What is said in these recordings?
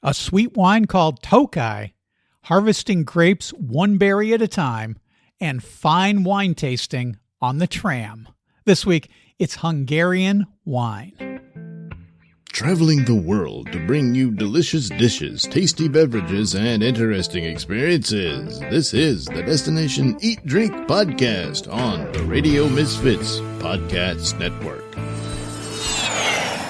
a sweet wine called Tokai, harvesting grapes one berry at a time, and fine wine tasting on the tram. This week, it's Hungarian wine. Traveling the world to bring you delicious dishes, tasty beverages, and interesting experiences. This is the Destination Eat Drink Podcast on the Radio Misfits Podcast Network.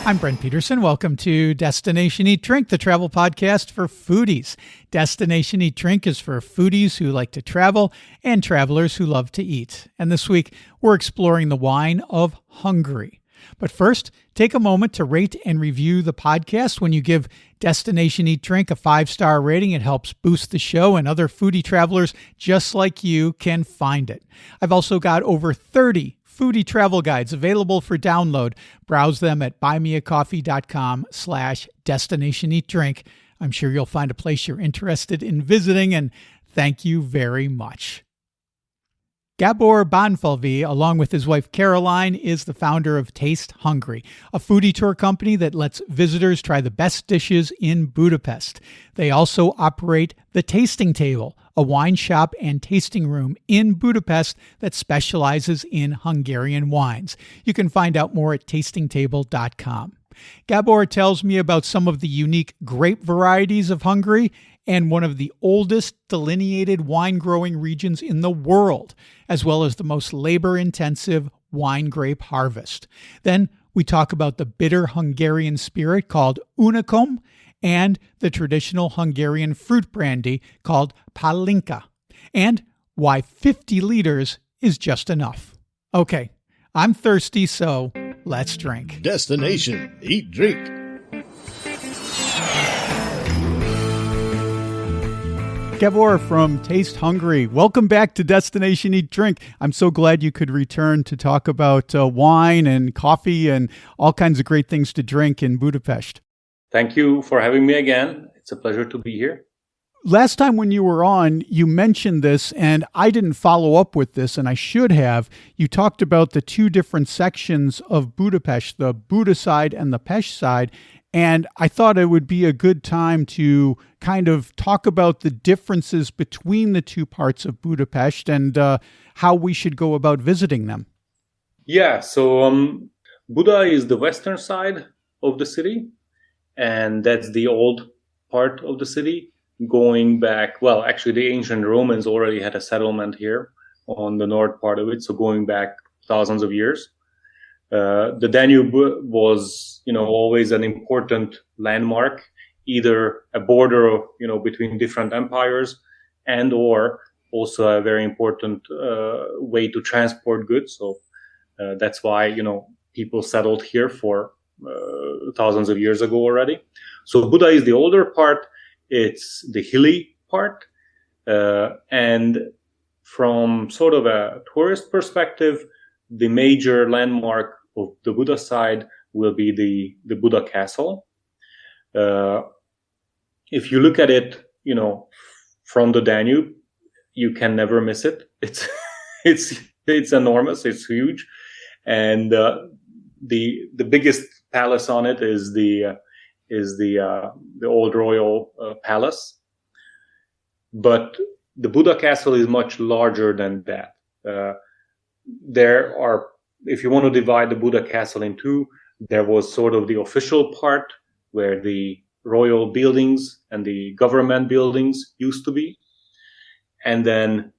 I'm Brent Peterson. Welcome to Destination Eat Drink, the travel podcast for foodies. Destination Eat Drink is for foodies who like to travel and travelers who love to eat. And this week, we're exploring the wine of Hungary. But first, take a moment to rate and review the podcast. When you give Destination Eat Drink a 5-star rating, it helps boost the show, and other foodie travelers just like you can find it. I've also got over 30 foodie travel guides available for download. Browse them at buymeacoffee.com/destinationeatdrink. I'm sure you'll find a place you're interested in visiting, and thank you very much. Gabor Banfalvi, along with his wife Caroline, is the founder of Taste Hungary, a foodie tour company that lets visitors try the best dishes in Budapest. They also operate The Tasting Table, a wine shop and tasting room in Budapest that specializes in Hungarian wines. You can find out more at tastingtable.com. Gabor tells me about some of the unique grape varieties of Hungary and one of the oldest delineated wine growing regions in the world, as well as the most labor-intensive wine grape harvest. Then we talk about the bitter Hungarian spirit called Unicum and the traditional Hungarian fruit brandy called Palinka, and why 50 liters is just enough. Okay, I'm thirsty, so let's drink. Destination Eat Drink. Gabor from Taste Hungary, welcome back to Destination Eat Drink. I'm so glad you could return to talk about wine and coffee and all kinds of great things to drink in Budapest. Thank you for having me again. It's a pleasure to be here. Last time when you were on, you mentioned this, and I didn't follow up with this, and I should have. You talked about the two different sections of Budapest, the Buda side and the Pest side, and I thought it would be a good time to kind of talk about the differences between the two parts of Budapest and how we should go about visiting them. Yeah, so Buda is the western side of the city, and that's the old part of the city. Going back, well, actually the ancient Romans already had a settlement here on the north part of it, so going back thousands of years. The Danube was, always an important landmark, either a border, between different empires and or also a very important way to transport goods. So that's why, people settled here for thousands of years ago already. So Buda is the older part. It's the hilly part. And from sort of a tourist perspective, the major landmark of the Buda side will be the Buda Castle. If you look at it, from the Danube, you can never miss it. It's enormous. It's huge, and the biggest palace on it is the old royal palace. But the Buda Castle is much larger than that. There are, if you want to divide the Buda Castle in two, there was sort of the official part where the royal buildings and the government buildings used to be. And then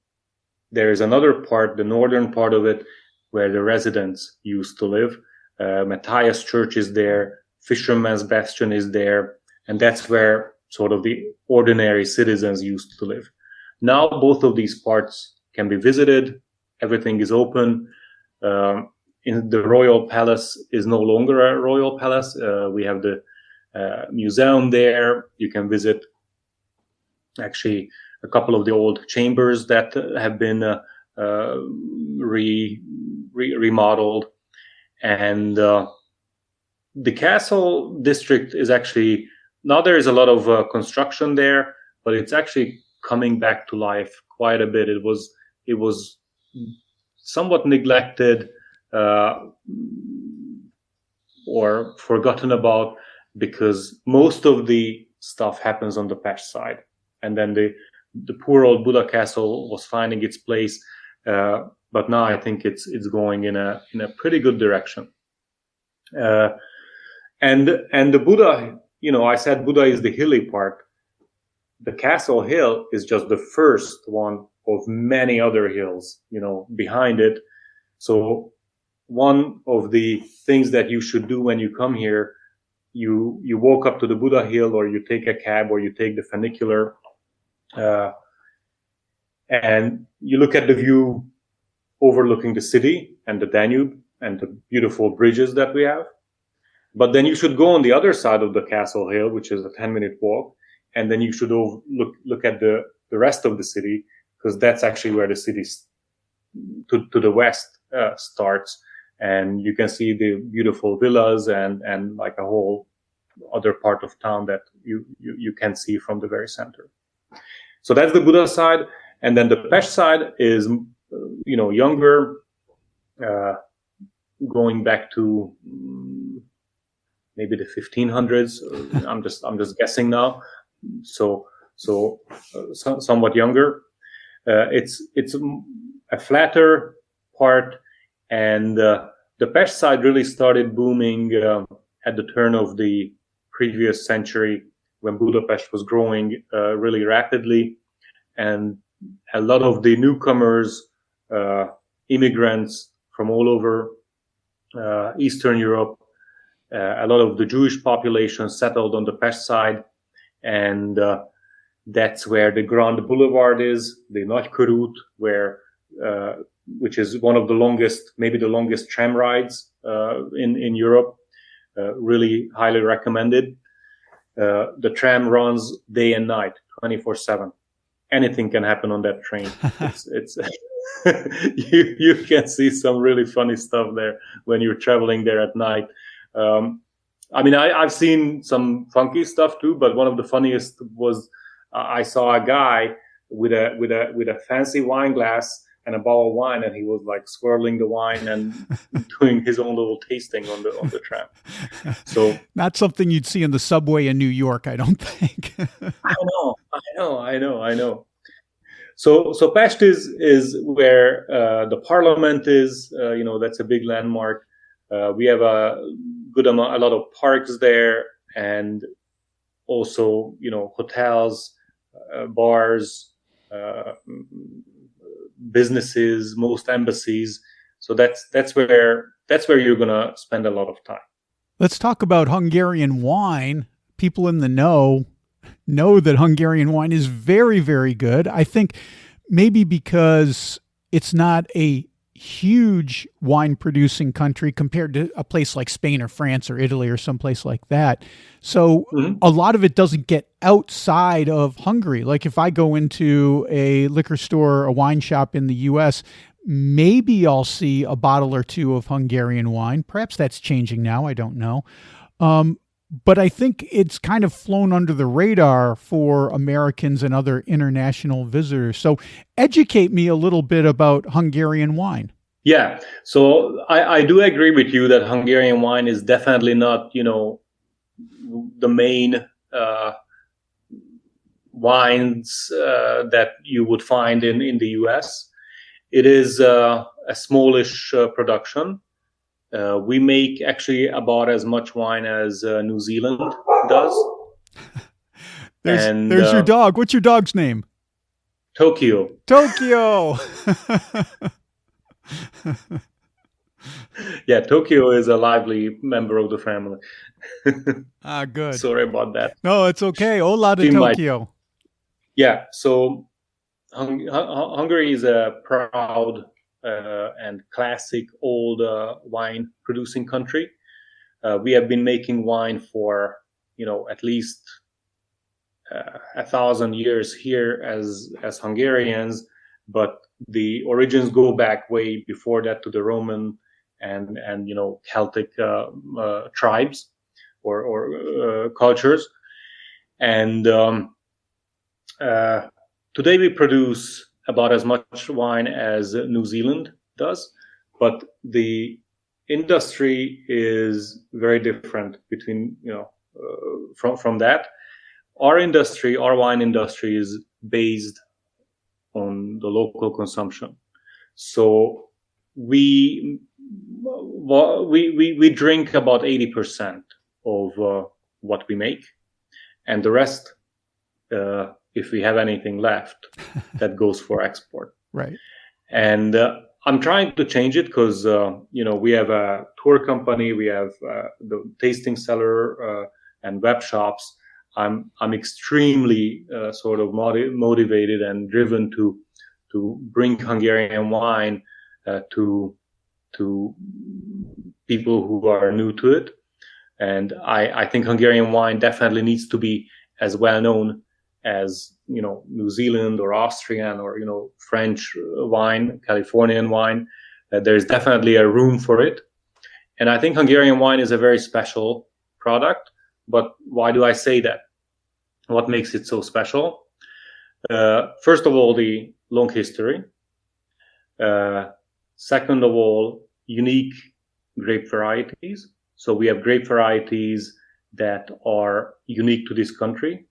there is another part, the northern part of it, where the residents used to live. Matthias Church is there, Fisherman's Bastion is there, and that's where sort of the ordinary citizens used to live. Now both of these parts can be visited. Everything is open. In the royal palace is no longer a royal palace. We have the museum there. You can visit actually a couple of the old chambers that have been remodeled. And the castle district is actually, now there is a lot of construction there, but it's actually coming back to life quite a bit. It was somewhat neglected or forgotten about because most of the stuff happens on the Pest side. And then the poor old Buda castle was finding its place, but now I think it's going in a pretty good direction. And the Buda, I said Buda is the hilly part. The castle hill is just the first one of many other hills, behind it. So one of the things that you should do when you come here, you walk up to the Buda hill, or you take a cab, or you take the funicular, and you look at the view overlooking the city and the Danube and the beautiful bridges that we have. But then you should go on the other side of the castle hill, which is a 10-minute walk, and then you should look at the rest of the city, because that's actually where the city to the west starts, and you can see the beautiful villas and like a whole other part of town that you can see from the very center. So that's the Buda side, and then the Pest side is younger, going back to maybe the 1500s. I'm just guessing now. So somewhat younger. It's a flatter part, and the Pest side really started booming at the turn of the previous century, when Budapest was growing really rapidly, and a lot of the newcomers, immigrants from all over Eastern Europe, a lot of the Jewish population settled on the Pest side, and that's where the Grand Boulevard is, the Nagykörút, which is one of the longest, maybe the longest tram rides in Europe. Really highly recommended. The tram runs day and night, 24/7. Anything can happen on that train. It's you can see some really funny stuff there when you're traveling there at night. I've seen some funky stuff too, but one of the funniest was I saw a guy with a fancy wine glass and a bottle of wine, and he was like swirling the wine and doing his own little tasting on the tram. So not something you'd see in the subway in New York, I don't think. I know. So Pest is where the parliament is. That's a big landmark. We have a lot of parks there, and also hotels, bars, businesses, most embassies. So that's where you're gonna spend a lot of time. Let's talk about Hungarian wine. People in the know that Hungarian wine is very, very good. I think maybe because it's not a huge wine producing country compared to a place like Spain or France or Italy or someplace like that. So a lot of it doesn't get outside of Hungary. Like if I go into a liquor store, a wine shop in the US, maybe I'll see a bottle or two of Hungarian wine. Perhaps that's changing now. I don't know. But I think it's kind of flown under the radar for Americans and other international visitors. So educate me a little bit about Hungarian wine. Yeah, so I do agree with you that Hungarian wine is definitely not, the main wines that you would find in the US. It is a smallish production. We make actually about as much wine as New Zealand does. There's your dog. What's your dog's name? Tokyo. Yeah, Tokyo is a lively member of the family. Good. Sorry about that. No, it's okay. Hola to Tokyo. Yeah, so Hungary is a proud and classic old wine producing country. We have been making wine for at least 1,000 years here as Hungarians, but the origins go back way before that to the Roman and Celtic tribes or cultures. And today we produce about as much wine as New Zealand does, but the industry is very different between from that. our wine industry is based on the local consumption. So we drink about 80% of what we make, and the rest, if we have anything left, that goes for export. Right. And I'm trying to change it because we have a tour company, we have the tasting cellar and web shops. I'm extremely sort of motivated and driven to bring Hungarian wine to people who are new to it. And I think Hungarian wine definitely needs to be as well known as New Zealand or Austrian or French wine, Californian wine. There's definitely a room for it, and I think Hungarian wine is a very special product. But why do I say that? What makes it so special? First of all, the long history. Second of all, unique grape varieties. So we have grape varieties that are unique to this country.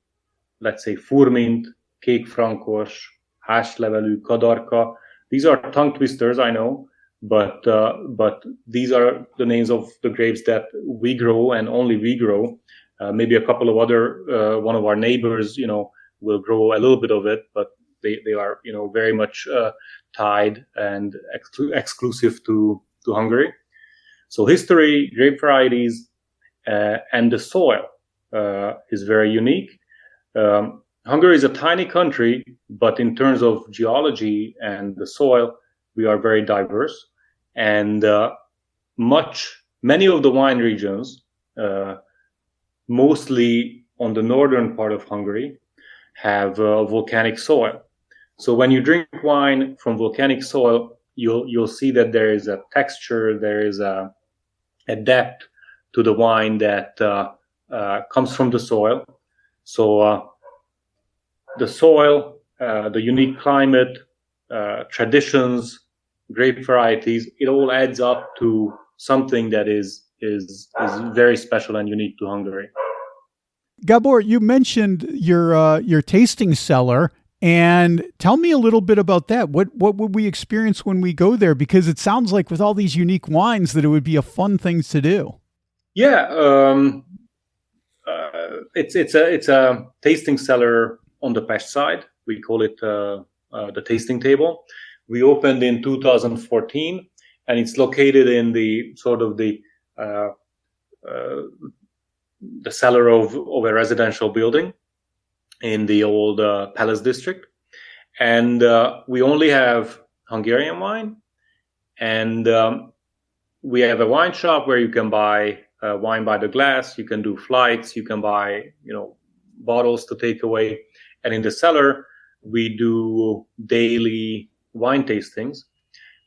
Let's say Furmint, Kék Frankos, Házlevelű, Kadarka. These are tongue twisters, I know, but these are the names of the grapes that we grow and only we grow. Maybe a couple of other, one of our neighbors, will grow a little bit of it, but they are, very much tied and exclusive to Hungary. So history, grape varieties, and the soil is very unique. Hungary is a tiny country, but in terms of geology and the soil, we are very diverse. And many of the wine regions, mostly on the northern part of Hungary, have volcanic soil. So when you drink wine from volcanic soil, you'll see that there is a texture, there is a depth to the wine that comes from the soil. So the soil, the unique climate, traditions, grape varieties, it all adds up to something that is very special and unique to Hungary. Gabor, you mentioned your tasting cellar, and tell me a little bit about that. What would we experience when we go there? Because it sounds like with all these unique wines that it would be a fun thing to do. Yeah, it's a tasting cellar on the Pest side. We call it the tasting table. We opened in 2014, and it's located in the sort of the cellar of a residential building in the old Palace district. And we only have Hungarian wine, and we have a wine shop where you can buy wine by the glass. You can do flights. You can buy, bottles to take away. And in the cellar, we do daily wine tastings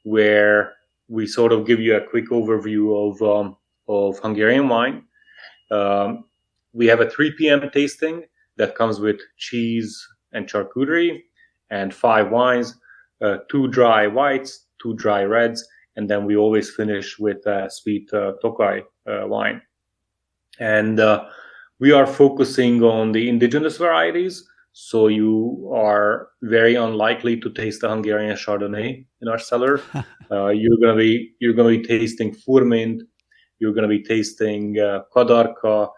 where we sort of give you a quick overview of Hungarian wine. We have a 3 p.m. tasting that comes with cheese and charcuterie and 5 wines, 2 dry whites, 2 dry reds, and then we always finish with sweet Tokaj wine. And we are focusing on the indigenous varieties, so you are very unlikely to taste the Hungarian Chardonnay in our cellar. You're gonna be tasting Furmint, you're gonna be tasting Kadarka,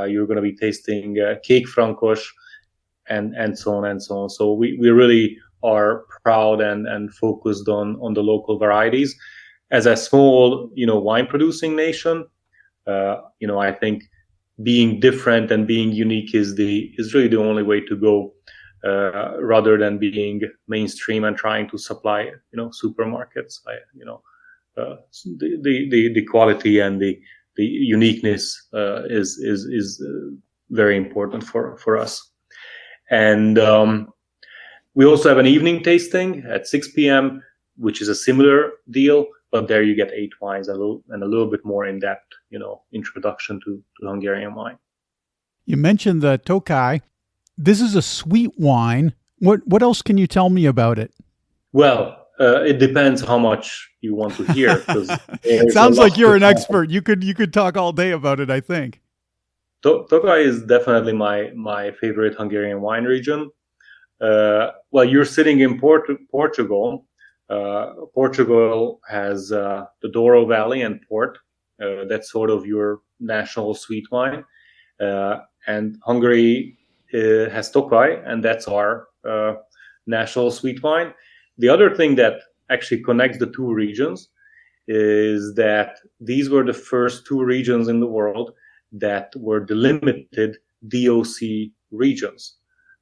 you're gonna be tasting Kék Frankos, and so on and so on. So we really are proud and focused on the local varieties. As a small, wine producing nation, I think being different and being unique is really the only way to go, rather than being mainstream and trying to supply, supermarkets. The quality and the uniqueness is very important for us. And we also have an evening tasting at 6 p.m., which is a similar deal, but there you get 8 wines and a little bit more in-depth, introduction to Hungarian wine. You mentioned the Tokaj. This is a sweet wine. What else can you tell me about it? Well, it depends how much you want to hear. It sounds like you're an expert. You could talk all day about it, I think. Tokaj is definitely my favorite Hungarian wine region. Well, you're sitting in Portugal. Portugal has the Douro Valley and Port. That's sort of your national sweet wine. And Hungary has Tokaj, and that's our national sweet wine. The other thing that actually connects the two regions is that these were the first two regions in the world that were delimited DOC regions.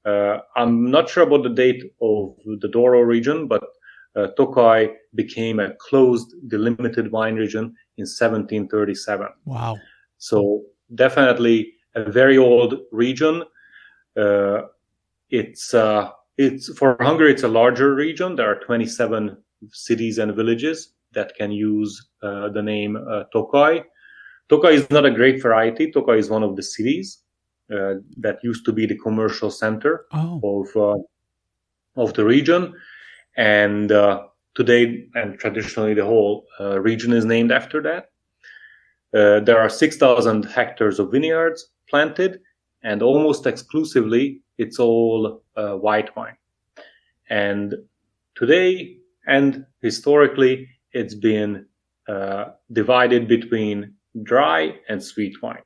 I'm not sure about the date of the Douro region, but Tokaj became a closed, delimited wine region in 1737. Wow. So definitely a very old region. It's for Hungary, it's a larger region. There are 27 cities and villages that can use the name Tokaj. Tokaj is not a grape variety. Tokaj is one of the cities that used to be the commercial center of the region, and today and traditionally the whole region is named after that. There are 6,000 hectares of vineyards planted, and almost exclusively it's all white wine. And today and historically it's been divided between dry and sweet wine.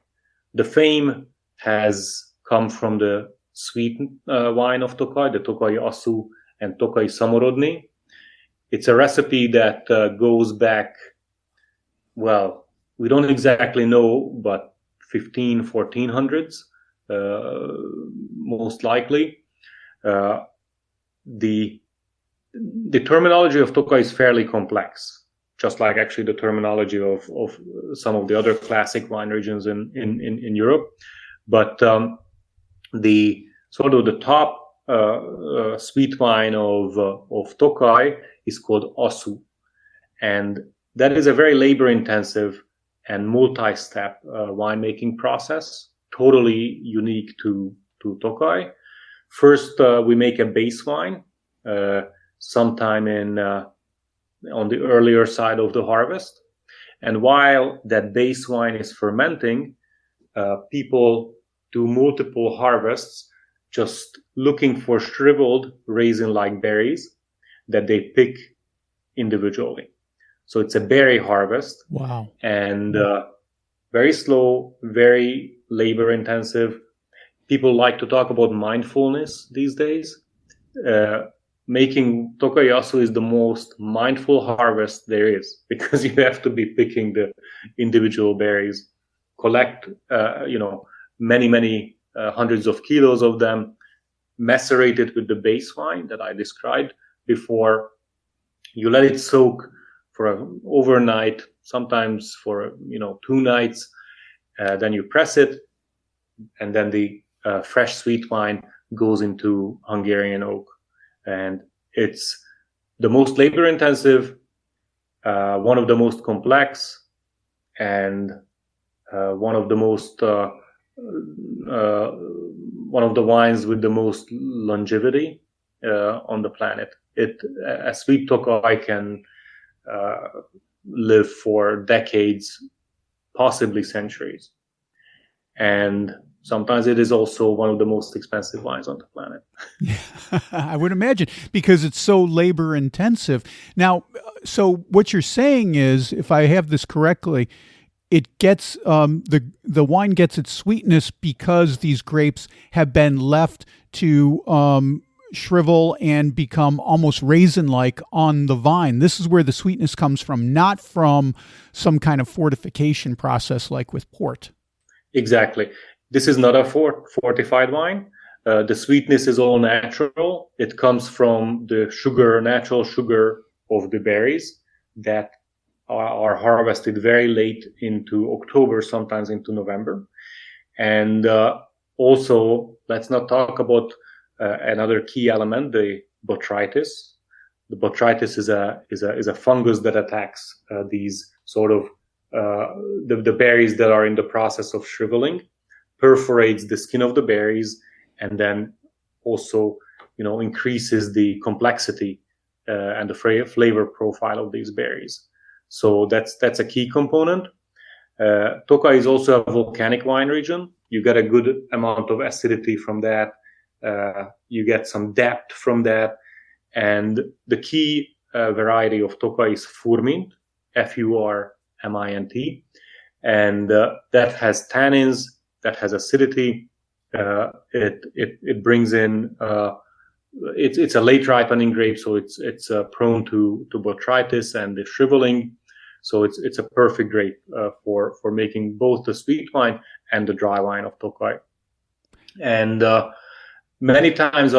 The fame has come from the sweet wine of Tokaj, the Tokaj Asszú and Tokaj Szamorodni. It's a recipe that goes back, well, we don't exactly know, but 1400s, most likely. The terminology of Tokaj is fairly complex, just like actually the terminology of some of the other classic wine regions in Europe. But the sort of the top sweet wine of Tokaj is called Asszú, and that is a very labor-intensive and multi-step winemaking process, totally unique to Tokaj. First, we make a base wine sometime on the earlier side of the harvest, and while that base wine is fermenting, people do multiple harvests, just looking for shriveled raisin-like berries that they pick individually. So it's a berry harvest. Wow. And very slow, very labor-intensive. People like to talk about mindfulness these days. Making Tokaj Asszú is the most mindful harvest there is, because you have to be picking the individual berries, collect, many hundreds of kilos of them, macerate it with the base wine that I described before. You let it soak for overnight, sometimes for 2 nights. Then you press it, and then the fresh sweet wine goes into Hungarian oak, and it's the most labor-intensive, one of the most complex, and one of the wines with the most longevity on the planet. A sweet Tokaj can live for decades, possibly centuries, and sometimes it is also one of the most expensive wines on the planet. I would imagine, because it's so labor intensive. Now, so what you're saying is, if I have this correctly, it gets the wine gets its sweetness because these grapes have been left to shrivel and become almost raisin-like on the vine. This is where the sweetness comes from, not from some kind of fortification process like with port. Exactly. This is not a fortified wine. The sweetness is all natural. It comes from the natural sugar of the berries that are harvested very late into October, sometimes into November. And also, let's not talk about another key element, the botrytis. The botrytis is a fungus that attacks these sort of the berries that are in the process of shriveling, perforates the skin of the berries, and then also increases the complexity and the flavor profile of these berries. So that's a key component. Tokaj is also a volcanic wine region. You get a good amount of acidity from that. You get some depth from that. And the key variety of Tokai is Furmint, Furmint. And that has tannins, that has acidity. It brings in, it's a late ripening grape, so it's prone to botrytis and the shriveling. So it's a perfect grape for making both the sweet wine and the dry wine of Tokai. And many times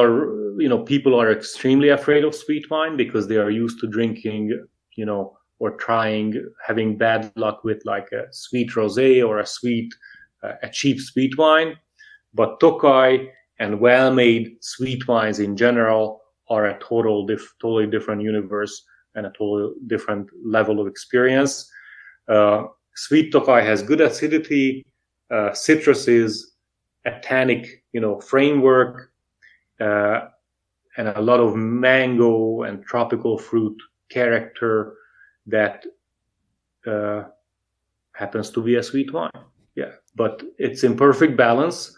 people are extremely afraid of sweet wine because they are used to drinking, or having bad luck with like a sweet rosé or a cheap sweet wine. But Tokai and well-made sweet wines in general are a totally different universe and a totally different level of experience. Sweet Tokai has good acidity, citruses, a tannic, framework, and a lot of mango and tropical fruit character that happens to be a sweet wine. Yeah, but it's in perfect balance.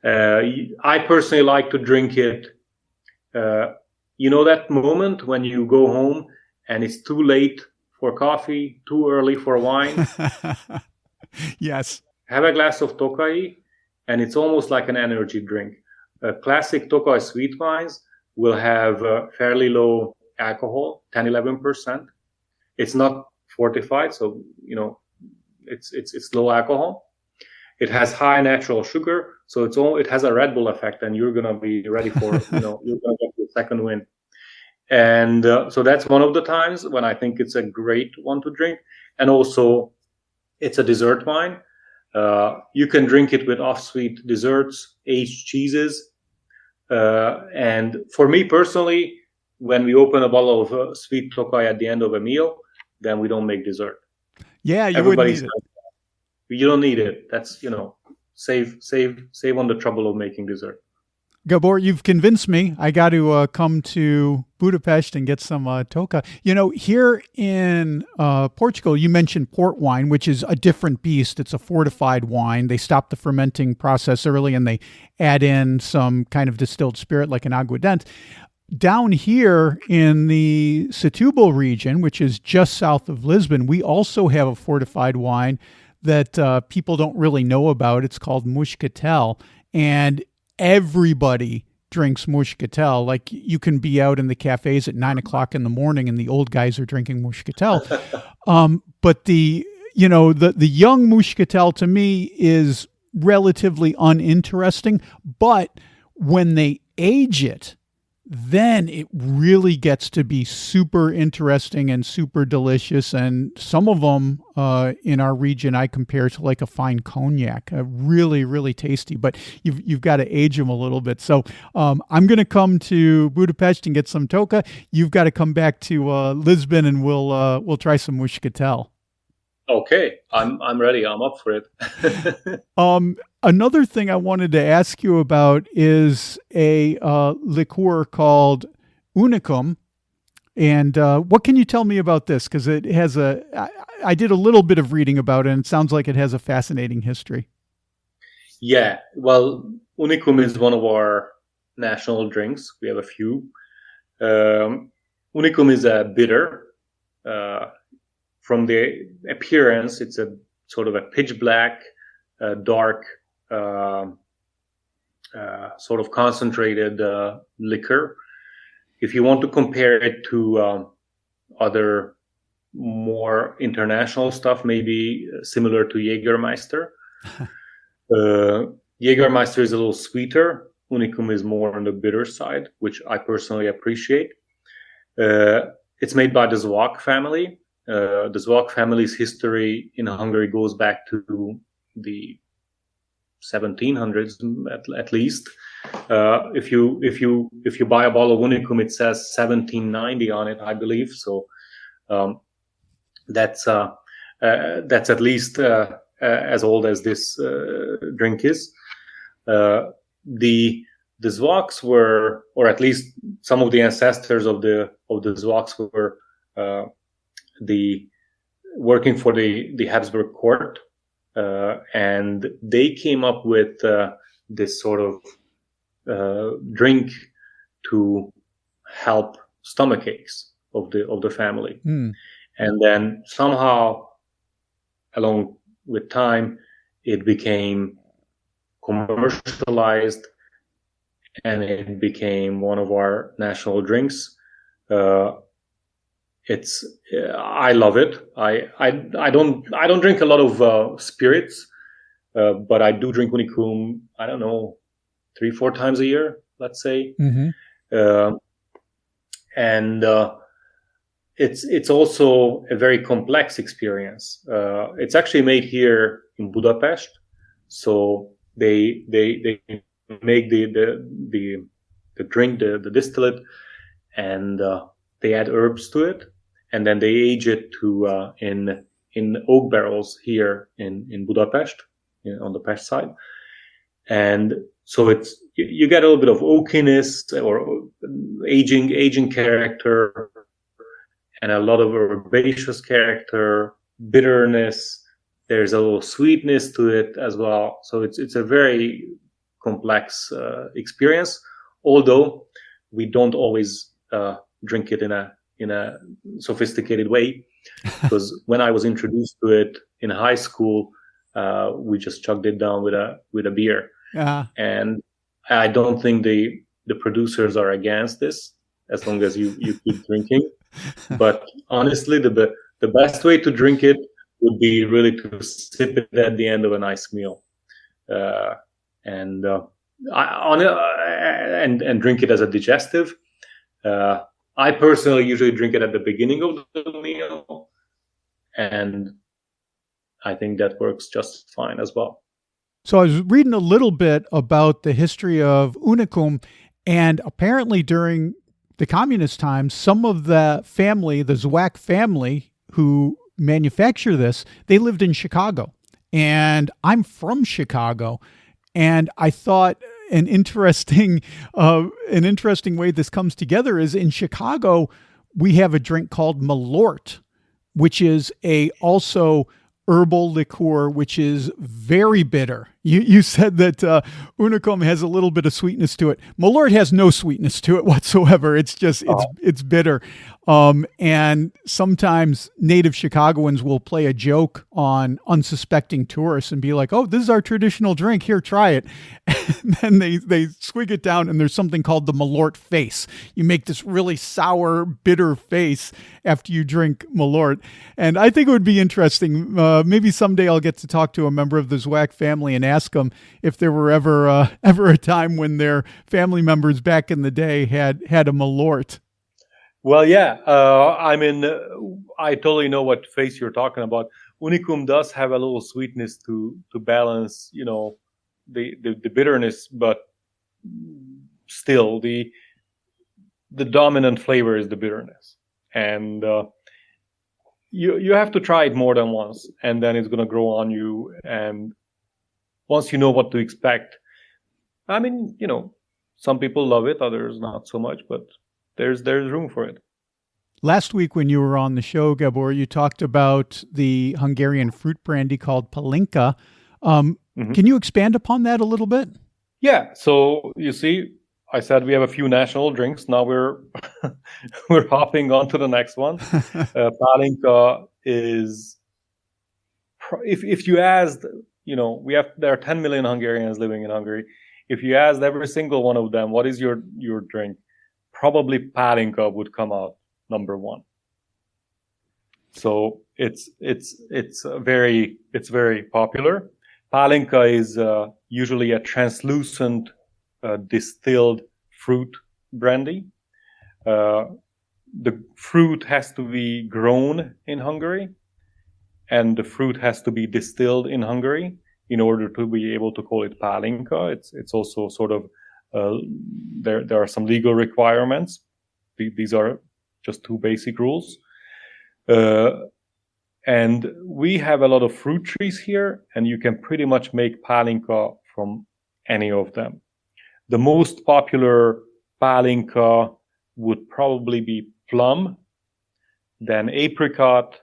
I personally like to drink it. That moment when you go home and it's too late for coffee, too early for wine. Yes. Have a glass of Tokai, and it's almost like an energy drink. Classic Tokai sweet wines will have fairly low alcohol, 10-11%. It's not fortified, so it's low alcohol. It has high natural sugar, so it has a Red Bull effect, and you're gonna be ready for you're gonna get the second win. And so that's one of the times when I think it's a great one to drink. And also, it's a dessert wine. You can drink it with off-sweet desserts, aged cheeses. And for me personally, when we open a bottle of sweet Tokai at the end of a meal, then we don't make dessert. Yeah, you wouldn't need it. You don't need it. That's, save on the trouble of making dessert. Gabor, you've convinced me. I got to come to Budapest and get some Tokai. Here in Portugal, you mentioned port wine, which is a different beast. It's a fortified wine. They stop the fermenting process early and they add in some kind of distilled spirit like an aguardente. Down here in the Setúbal region, which is just south of Lisbon, we also have a fortified wine that people don't really know about. It's called Muscatel, and everybody drinks Muscatel. Like, you can be out in the cafes at 9:00 in the morning and the old guys are drinking Muscatel. But the young Muscatel to me is relatively uninteresting, but when they age it, then it really gets to be super interesting and super delicious. And some of them in our region I compare to like a fine cognac, really, really tasty. But you've got to age them a little bit. So I'm going to come to Budapest and get some Tokai. You've got to come back to Lisbon and we'll try some Muscatel. Okay, I'm ready. I'm up for it. Another thing I wanted to ask you about is a liqueur called Unicum. And what can you tell me about this? Because it has I did a little bit of reading about it, and it sounds like it has a fascinating history. Yeah, well, Unicum is one of our national drinks. We have a few. Unicum is a bitter. From the appearance, it's a sort of a pitch black, dark, sort of concentrated liquor. If you want to compare it to other more international stuff, maybe similar to Jägermeister. Jägermeister is a little sweeter. Unicum is more on the bitter side, which I personally appreciate. It's made by the Zwack family. The Zwack family's history in Hungary goes back to the 1700s at least. If you buy a bottle of Unicum, it says 1790 on it, I believe. So that's at least as old as this drink is. The Zwacks were, or at least some of the ancestors of the Zwacks were working for the Habsburg court and they came up with this sort of drink to help stomach aches of the family. And then somehow, along with time, it became commercialized, and it became one of our national drinks. I love it. I don't drink a lot of spirits, but I do drink Unicum. I don't know, 3-4 times a year, let's say. And it's also a very complex experience. It's actually made here in Budapest, so they make the drink, the distillate, and they add herbs to it, and then they age it to in oak barrels here in Budapest, on the Pest side, and so you get a little bit of oakiness or aging character, and a lot of herbaceous character, bitterness. There's a little sweetness to it as well. So it's a very complex experience. Although we don't always drink it in a sophisticated way, because when I was introduced to it in high school, we just chugged it down with a beer. And I don't think the producers are against this, as long as you keep drinking. But honestly, the best way to drink it would be really to sip it at the end of a nice meal, and drink it as a digestive. I personally usually drink it at the beginning of the meal, and I think that works just fine as well. So I was reading a little bit about the history of Unicum, and apparently during the communist times, some of the family, the Zwack family, who manufacture this, they lived in Chicago. And I'm from Chicago. And I thought an interesting way this comes together is in Chicago, we have a drink called Malort, which is also herbal liqueur, which is very bitter. You said that Unicum has a little bit of sweetness to it. Malort has no sweetness to it whatsoever. It's just it's bitter. And sometimes native Chicagoans will play a joke on unsuspecting tourists and be like, "Oh, this is our traditional drink. Here, try it." And then they swig it down, and there's something called the Malort face. You make this really sour, bitter face after you drink Malort. And I think it would be interesting. Maybe someday I'll get to talk to a member of the Zwack family and ask them if there were ever a time when their family members back in the day had a Malort. Well, yeah. I totally know what face you're talking about. Unicum does have a little sweetness to balance, the bitterness, but still the dominant flavor is the bitterness. And you have to try it more than once, and then it's going to grow on you. And once you know what to expect, some people love it, others not so much, but there's room for it. Last week when you were on the show, Gabor, you talked about the Hungarian fruit brandy called Palinka. Can you expand upon that a little bit? Yeah. So you see, I said we have a few national drinks. Now we're hopping on to the next one. Palinka is, if you asked, there are 10 million Hungarians living in Hungary. If you asked every single one of them, what is your drink? Probably Palinka would come out number one. So it's very popular. Palinka is usually a translucent distilled fruit brandy. The fruit has to be grown in Hungary, and the fruit has to be distilled in Hungary in order to be able to call it Palinka. It's also sort of there are some legal requirements. These are just two basic rules. And we have a lot of fruit trees here, and you can pretty much make Palinka from any of them. The most popular Palinka would probably be plum, then apricot,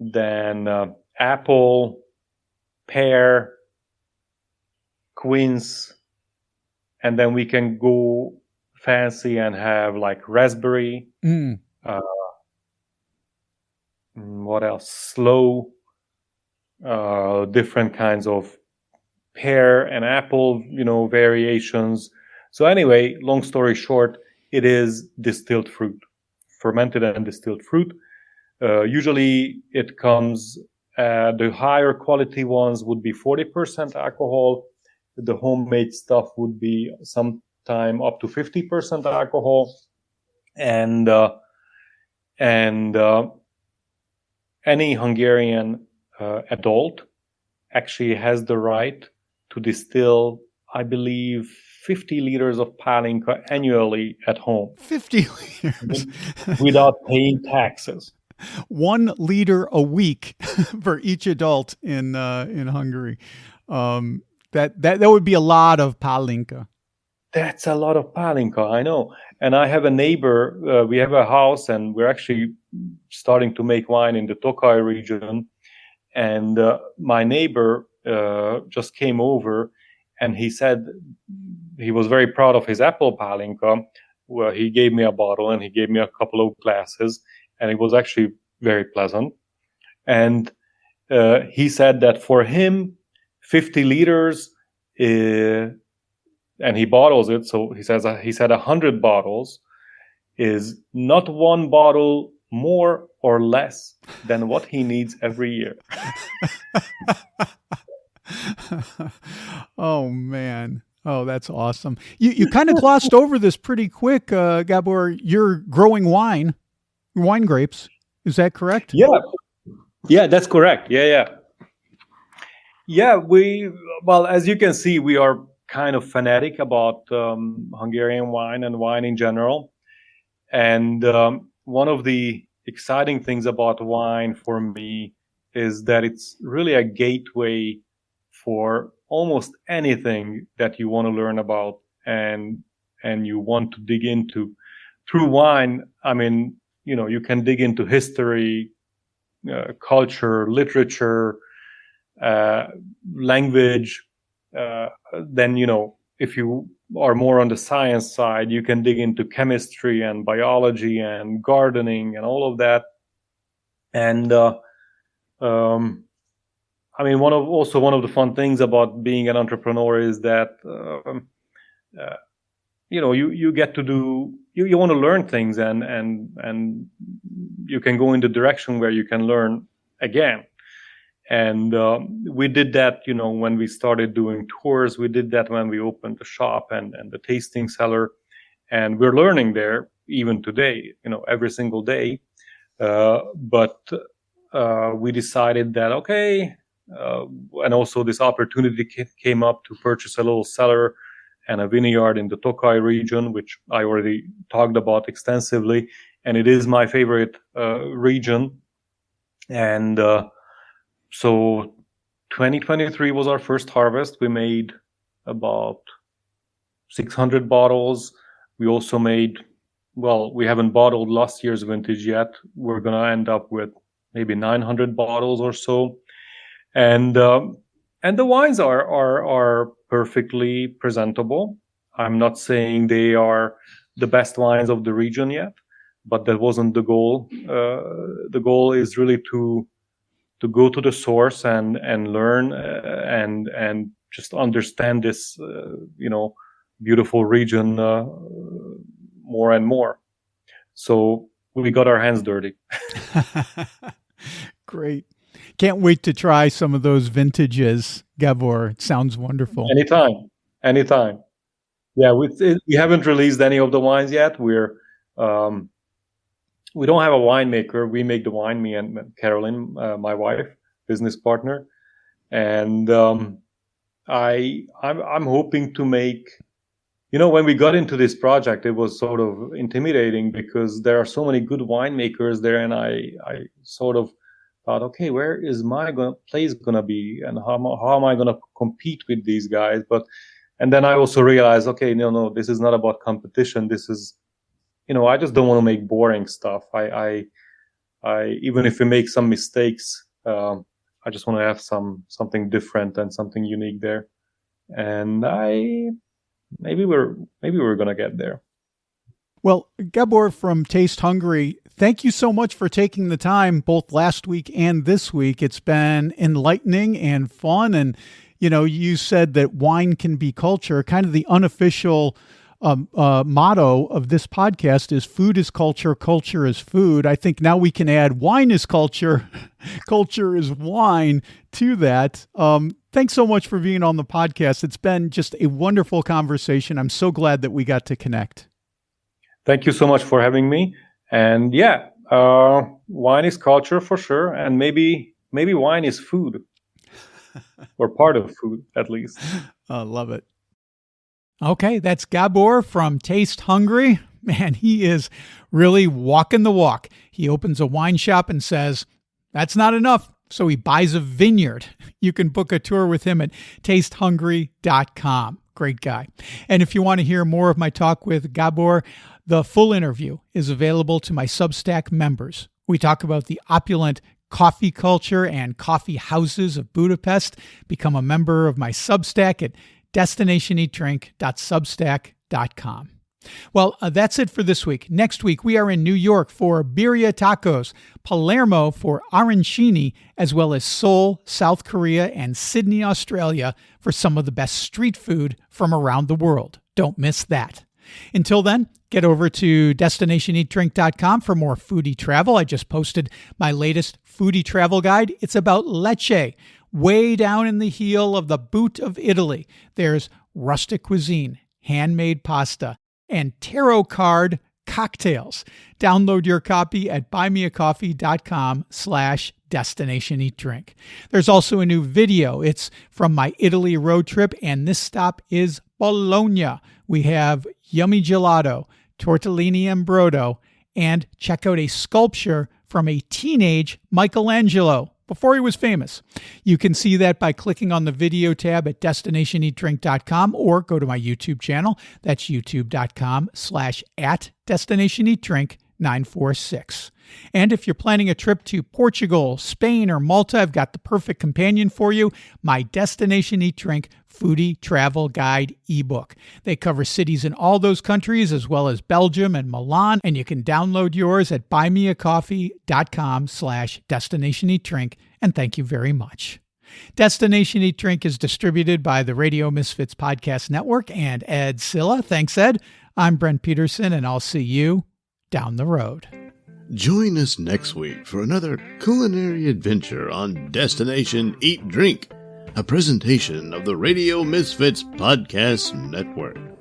then apple, pear, quince, and then we can go fancy and have like raspberry. What else? Sloe, different kinds of pear and apple, variations. So anyway, long story short, it is distilled fruit, fermented and distilled fruit. Usually it comes, the higher quality ones would be 40% alcohol. The homemade stuff would be sometime up to 50% alcohol. And any Hungarian adult actually has the right to distill, I believe, 50 liters of palinka annually at home. 50 liters. Without paying taxes. 1 liter a week for each adult in Hungary. That would be a lot of palinka. That's a lot of palinka, I know. And I have a neighbor, we have a house, and we're actually starting to make wine in the Tokaj region. And my neighbor just came over, and he said he was very proud of his apple palinka. Well, he gave me a bottle, and he gave me a couple of glasses, and it was actually very pleasant. And he said that for him, 50 liters, and he bottles it. So he said 100 bottles is not one bottle more or less than what he needs every year. Oh, man. Oh, that's awesome. You kind of glossed over this pretty quick, Gabor. You're growing wine grapes. Is that correct? Yeah, that's correct. Yeah. Well, as you can see, we are kind of fanatic about Hungarian wine and wine in general. And one of the exciting things about wine for me is that it's really a gateway for almost anything that you want to learn about and you want to dig into. Through wine, I mean, you can dig into history, culture, literature, language. Then, if you are more on the science side, you can dig into chemistry and biology and gardening and all of that. And I mean, one of the fun things about being an entrepreneur is that you get to do, you want to learn things, and you can go in the direction where you can learn again. And we did that, when we started doing tours. We did that when we opened the shop and the tasting cellar, and we're learning there even today, every single day. But we decided that, okay, and also this opportunity came up to purchase a little cellar and a vineyard in the Tokaj region, which I already talked about extensively, and it is my favorite region. And so 2023 was our first harvest. We made about 600 bottles. We also made, we haven't bottled last year's vintage yet. We're going to end up with maybe 900 bottles or so. And the wines are perfectly presentable. I'm not saying they are the best wines of the region yet, but that wasn't the goal. The goal is really to go to the source and learn and just understand this beautiful region more and more. So we got our hands dirty. Great. Can't wait to try some of those vintages, Gabor. It sounds wonderful. Anytime. Yeah, we haven't released any of the wines yet. We don't have a winemaker. We make the wine, me and Carolyn, my wife, business partner. And I'm hoping to make, when we got into this project, it was sort of intimidating because there are so many good winemakers there, and I sort of thought, okay, where is my place gonna be, and how am I gonna compete with these guys? And then I also realized, okay, no, this is not about competition. This is, I just don't want to make boring stuff. I even if we make some mistakes, I just want to have something different and something unique there. And maybe we're gonna get there. Well, Gabor from Taste Hungary, thank you so much for taking the time both last week and this week. It's been enlightening and fun. And, you said that wine can be culture. Kind of the unofficial motto of this podcast is food is culture, culture is food. I think now we can add wine is culture, culture is wine to that. Thanks so much for being on the podcast. It's been just a wonderful conversation. I'm so glad that we got to connect. Thank you so much for having me. And wine is culture for sure. And maybe wine is food or part of food, at least. I love it. Okay, that's Gabor from Taste Hungary. Man, he is really walking the walk. He opens a wine shop and says, that's not enough. So he buys a vineyard. You can book a tour with him at tastehungry.com. Great guy. And if you want to hear more of my talk with Gabor, the full interview is available to my Substack members. We talk about the opulent coffee culture and coffee houses of Budapest. Become a member of my Substack at destinationeatdrink.substack.com. Well, that's it for this week. Next week, we are in New York for Birria Tacos, Palermo for arancini, as well as Seoul, South Korea, and Sydney, Australia for some of the best street food from around the world. Don't miss that. Until then, get over to destinationeatdrink.com for more foodie travel. I just posted my latest foodie travel guide. It's about Lecce, way down in the heel of the boot of Italy. There's rustic cuisine, handmade pasta, and tarot card cocktails. Download your copy at buymeacoffee.com/destinationeatdrink. There's also a new video. It's from my Italy road trip, and this stop is Bologna. We have yummy gelato, tortellini and brodo, and check out a sculpture from a teenage Michelangelo before he was famous. You can see that by clicking on the video tab at destinationeatdrink.com or go to my YouTube channel. That's youtube.com/@destinationeatdrink946. And if you're planning a trip to Portugal, Spain, or Malta, I've got the perfect companion for you, my Destination Eat Drink Foodie Travel Guide ebook. They cover cities in all those countries, as well as Belgium and Milan, and you can download yours at buymeacoffee.com/destinationeatdrink, and thank you very much. Destination Eat Drink is distributed by the Radio Misfits Podcast Network and Ed Silla. Thanks, Ed. I'm Brent Peterson, and I'll see you down the road. Join us next week for another culinary adventure on Destination Eat Drink, a presentation of the Radio Misfits Podcast Network.